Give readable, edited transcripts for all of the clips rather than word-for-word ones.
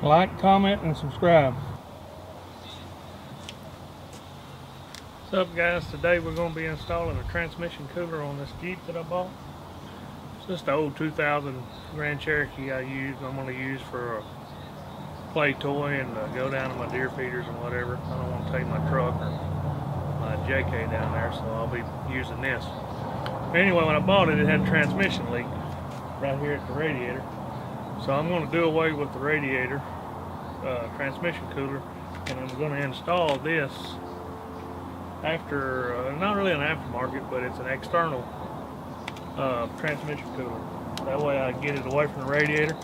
Like, comment, and subscribe. What's up, guys? Today we're going to be installing a transmission cooler on this Jeep that I bought. It's just an old 2000 Grand Cherokee I'm going to use for a play toy and go down to my deer feeders and whatever. I don't want to take my truck or my JK down there, so I'll be using this. Anyway, when I bought it, it had a transmission leak right here at the radiator. So I'm going to do away with the radiator transmission cooler, and I'm going to install this after, not really an aftermarket, but it's an external transmission cooler. That way I get it away from the radiator.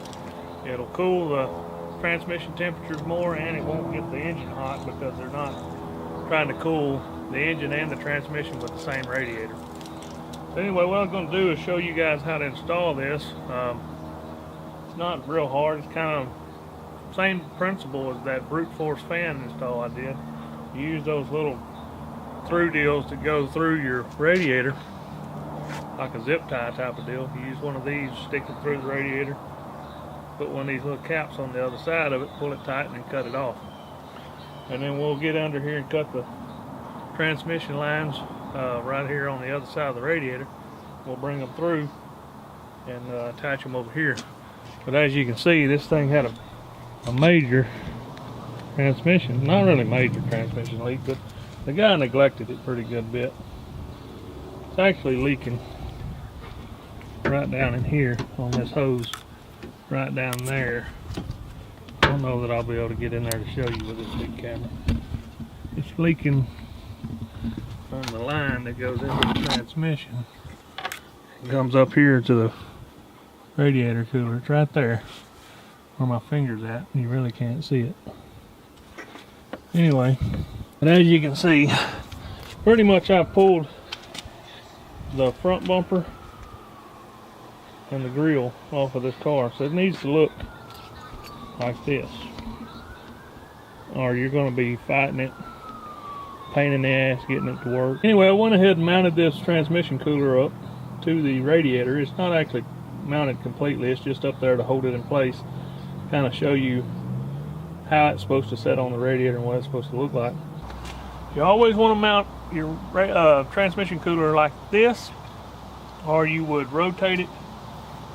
It'll cool the transmission temperatures more, and it won't get the engine hot because they're not trying to cool the engine and the transmission with the same radiator. So anyway, what I'm going to do is show you guys how to install this. It's not real hard. It's kind of same principle as that brute force fan install I did. You use those little through deals to go through your radiator, like a zip tie type of deal. You use one of these, stick it through the radiator, put one of these little caps on the other side of it, pull it tight, and then cut it off. And then we'll get under here and cut the transmission lines right here on the other side of the radiator. We'll bring them through and attach them over here. But as you can see, this thing had a major transmission, not really major transmission leak, but the guy neglected it pretty good bit. It's actually leaking right down in here on this hose, right down there. I don't know that I'll be able to get in there to show you with this big camera. It's leaking on the line that goes into the transmission. It comes up here to the radiator cooler. It's right there where my finger's at. You really can't see it. Anyway, but as you can see, pretty much I pulled the front bumper and the grill off of this car, so it needs to look like this, or you're going to be fighting it, pain in the ass getting it to work. Anyway, I went ahead and mounted this transmission cooler up to the radiator. It's not actually mounted completely, it's just up there to hold it in place, kind of show you how it's supposed to set on the radiator and what it's supposed to look like. You always want to mount your transmission cooler like this, or you would rotate it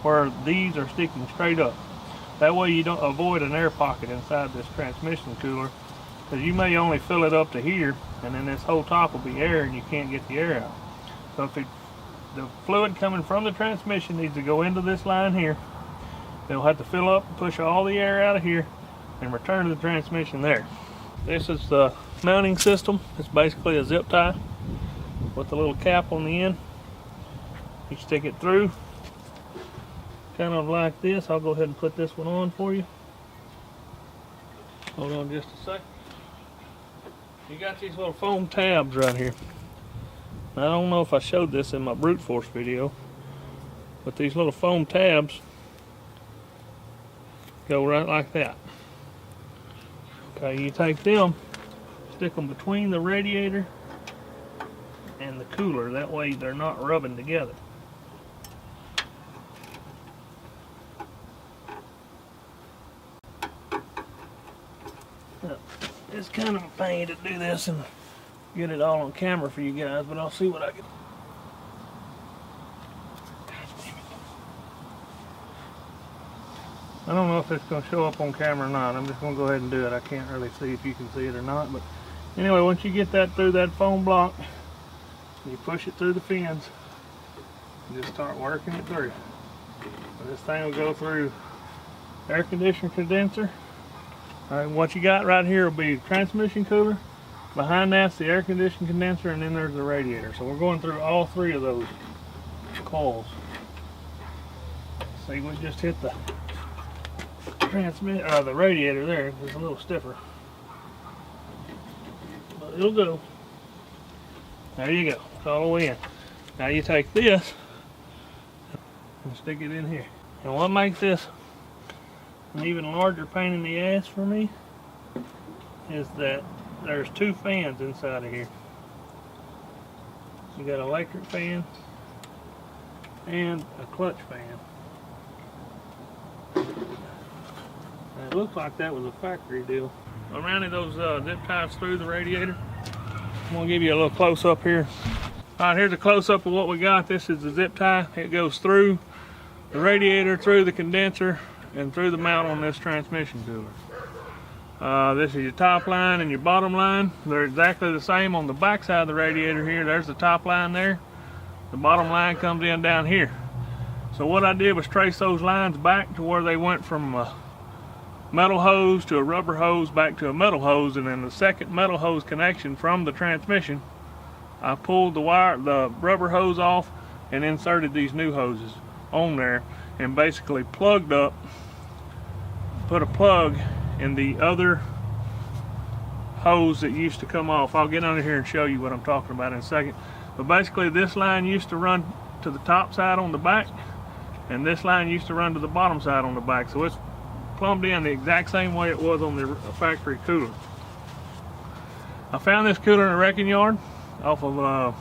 where these are sticking straight up. That way you don't avoid an air pocket inside this transmission cooler, because you may only fill it up to here, and then this whole top will be air and you can't get the air out. So if the fluid coming from the transmission needs to go into this line here, they'll have to fill up and push all the air out of here and return to the transmission there. This is the mounting system. It's basically a zip tie with a little cap on the end. You stick it through kind of like this. I'll go ahead and put this one on for you. Hold on just a second. You got these little foam tabs right here. Now, I don't know if I showed this in my brute force video, but these little foam tabs go right like that. Okay, you take them, stick them between the radiator and the cooler. That way they're not rubbing together. Now, it's kind of a pain to do this and get it all on camera for you guys, but I'll see what I can. I don't know if it's going to show up on camera or not. I'm just going to go ahead and do it. I can't really see if you can see it or not. But anyway, once you get that through that foam block, you push it through the fins and just start working it through. So this thing will go through air conditioner condenser. All right, what you got right here will be transmission cooler. Behind that's the air conditioning condenser, and then there's the radiator. So we're going through all three of those coils. See, we just hit the the radiator there. It's a little stiffer, but it'll go. There you go. It's all the way in. Now you take this and stick it in here. And what makes this an even larger pain in the ass for me is that there's two fans inside of here. You got an electric fan and a clutch fan. And It looks like that was a factory deal. I mounted those zip ties through the radiator. I'm gonna give you a little close up here. All right, here's a close up of what we got. This is the zip tie. It goes through the radiator, through the condenser, and through the mount on this transmission cooler. This is your top line and your bottom line. They're exactly the same on the back side of the radiator here. There's the top line there. The bottom line comes in down here. So what I did was trace those lines back to where they went from a metal hose to a rubber hose back to a metal hose, and then the second metal hose connection from the transmission, I pulled the rubber hose off and inserted these new hoses on there and basically plugged up, put a plug in the other hose that used to come off. I'll get under here and show you what I'm talking about in a second. But basically this line used to run to the top side on the back, and this line used to run to the bottom side on the back. So it's plumbed in the exact same way it was on the factory cooler. I found this cooler in a wrecking yard off of, I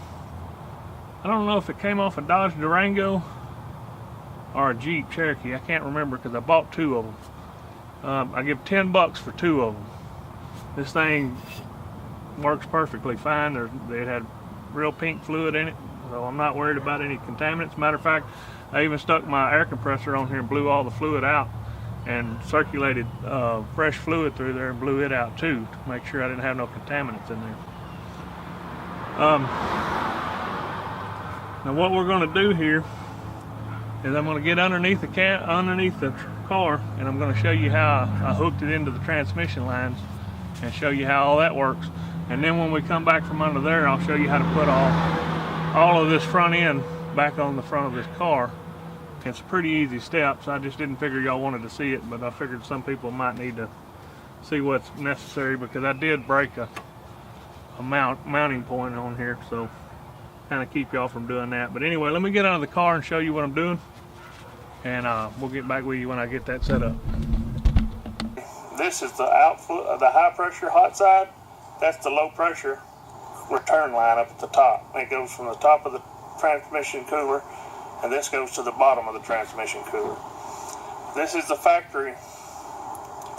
don't know if it came off a Dodge Durango or a Jeep Cherokee. I can't remember because I bought two of them. I give 10 bucks for two of them. This thing works perfectly fine. It had real pink fluid in it, so I'm not worried about any contaminants. Matter of fact, I even stuck my air compressor on here and blew all the fluid out and circulated fresh fluid through there and blew it out too to make sure I didn't have no contaminants in there. Now what we're going to do here is I'm going to get underneath the car, and I'm going to show you how I hooked it into the transmission lines and show you how all that works. And then when we come back from under there, I'll show you how to put all of this front end back on the front of this car. It's a pretty easy steps. I just didn't figure y'all wanted to see it, but I figured some people might need to see what's necessary, because I did break a mounting point on here, so kind of keep y'all from doing that. But anyway, let me get out of the car and show you what I'm doing, and we'll get back with you when I get that set up. This is the outflow, the high pressure hot side. That's the low pressure return line up at the top. It goes from the top of the transmission cooler, and this goes to the bottom of the transmission cooler. This is the factory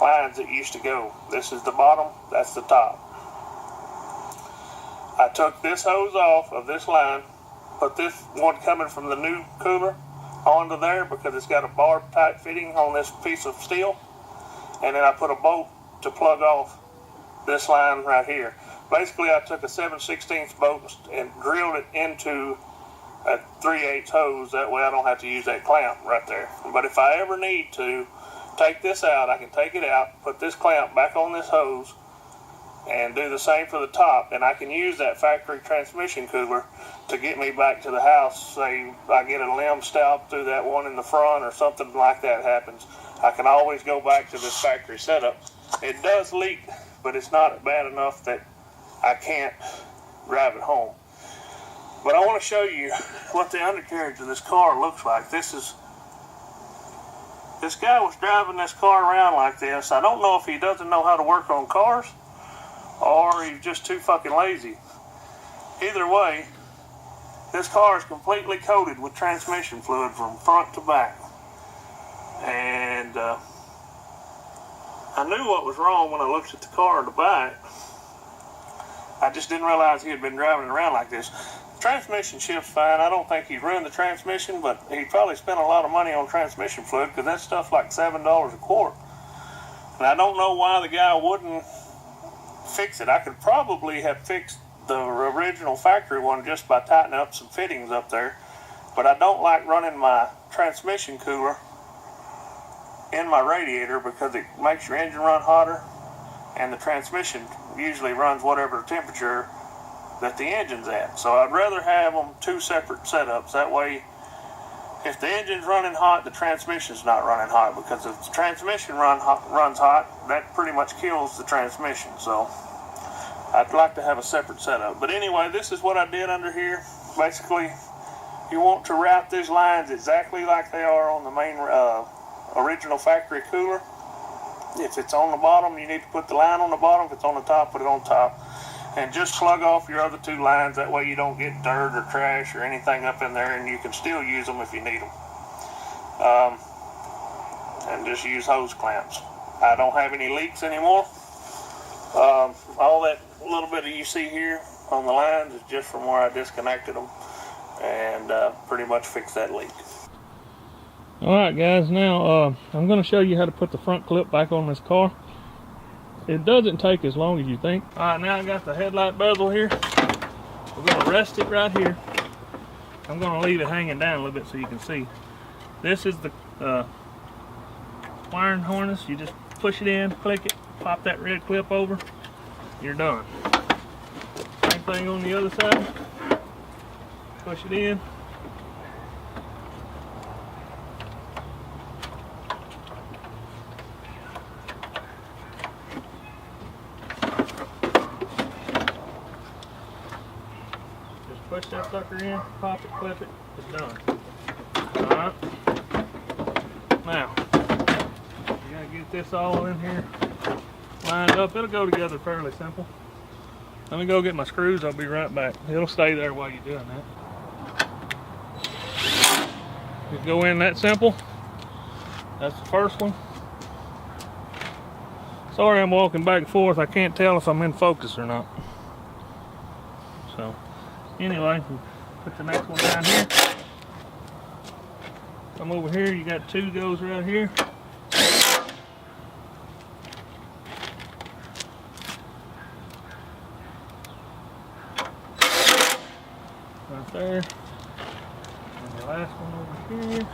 lines that used to go. This is the bottom, that's the top. I took this hose off of this line, put this one coming from the new cooler onto there because it's got a barb type fitting on this piece of steel, and then I put a bolt to plug off this line right here. Basically I took a 7/16 bolt and drilled it into a 3/8 hose. That way I don't have to use that clamp right there. But if I ever need to take this out, I can take it out, put this clamp back on this hose, and do the same for the top, and I can use that factory transmission cooler to get me back to the house. Say I get a limb stout through that one in the front or something like that happens, I can always go back to this factory setup. It does leak, but it's not bad enough that I can't drive it home. But I want to show you what the undercarriage of this car looks like. This guy was driving this car around like this. I don't know if he doesn't know how to work on cars or he's just too fucking lazy. Either way, this car is completely coated with transmission fluid from front to back. And I knew what was wrong when I looked at the car in the back. I just didn't realize he had been driving around like this. Transmission shifts fine. I don't think he ruined the transmission, but he probably spent a lot of money on transmission fluid, because that stuff's like $7 a quart. And I don't know why the guy wouldn't fix it. I could probably have fixed the original factory one just by tightening up some fittings up there, but I don't like running my transmission cooler in my radiator because it makes your engine run hotter, and the transmission usually runs whatever temperature that the engine's at. So I'd rather have them two separate setups. That way, if the engine's running hot, the transmission's not running hot, because if the transmission runs hot, that pretty much kills the transmission. So I'd like to have a separate setup. But anyway, this is what I did under here. Basically, you want to route these lines exactly like they are on the main original factory cooler. If it's on the bottom, you need to put the line on the bottom. If it's on the top, put it on top. And just plug off your other two lines. That way you don't get dirt or trash or anything up in there, and you can still use them if you need them. And just use hose clamps. I don't have any leaks anymore. All that little bit that you see here on the lines is just from where I disconnected them and pretty much fixed that leak. Alright guys, now I'm going to show you how to put the front clip back on this car. It doesn't take as long as you think. Alright, now I got the headlight bezel here. We're going to rest it right here. I'm going to leave it hanging down a little bit so you can see. This is the wiring harness. You just push it in, click it, pop that red clip over, you're done. Same thing on the other side. Push it in. Just push that sucker in, pop it, clip it, it's done. Alright. Now, you gotta get this all in here lined up. It'll go together fairly simple. Let me go get my screws, I'll be right back. It'll stay there while you're doing that. Just go in that simple. That's the first one. Sorry I'm walking back and forth, I can't tell if I'm in focus or not. So, anyway, put the next one down here. Come over here, you got two goes right here. Right there. And the last one over here.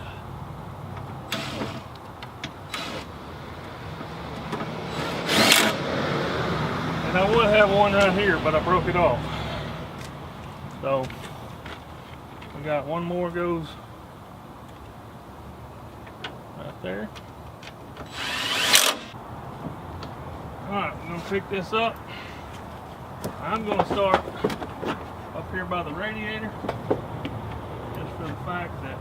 And I would have one right here, but I broke it off. So, we got one more goes right there. Alright, we're going to pick this up. I'm going to start up here by the radiator, just for the fact that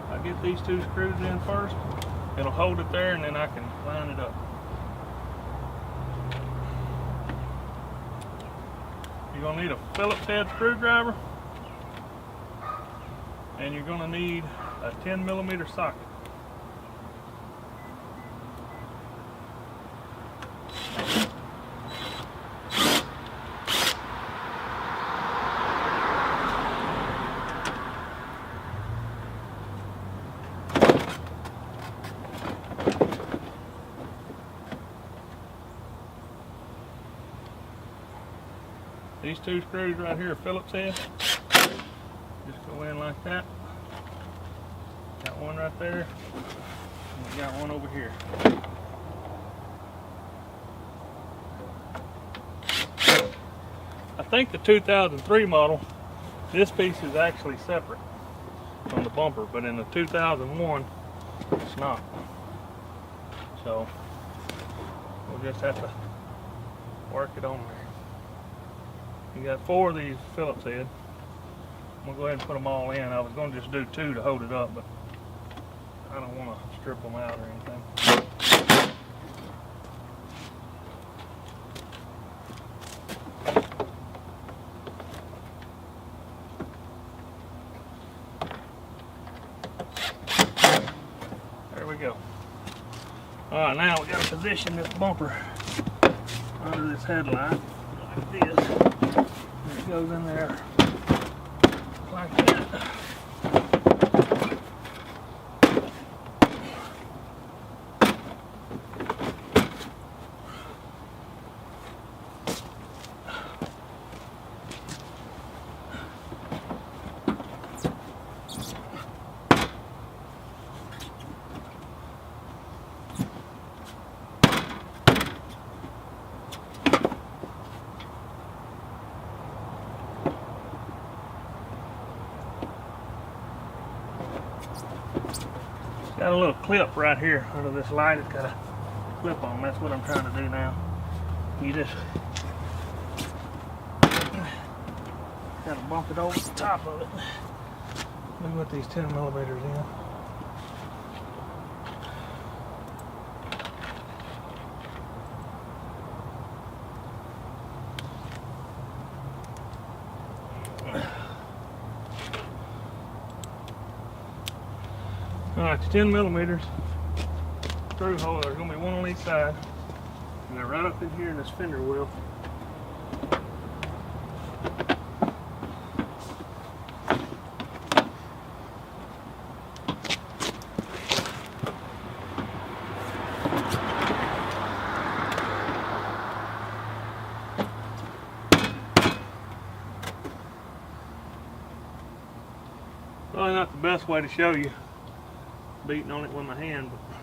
if I get these two screws in first, it'll hold it there and then I can line it up. You're going to need a Phillips head screwdriver, and you're going to need a 10mm socket. These two screws right here are Phillips head. Just go in like that. Got one right there, and we got one over here. I think the 2003 model, this piece is actually separate from the bumper, but in the 2001, it's not. So, we'll just have to work it on there. You got 4 of these Phillips head. I'm going to go ahead and put them all in. I was going to just do 2 to hold it up, but I don't want to strip them out or anything. There we go. Alright, now we got to position this bumper under this headlight like this. It goes in there like that. Got a little clip right here under this light. It's got a clip on. That's what I'm trying to do now. You just gotta bump it over the top of it. Let me put these 10mm in. Alright, 10mm. screw hole. There's gonna be one on each side. And they're right up in here in this fender wheel. Probably not the best way to show you beating on it with my hand, but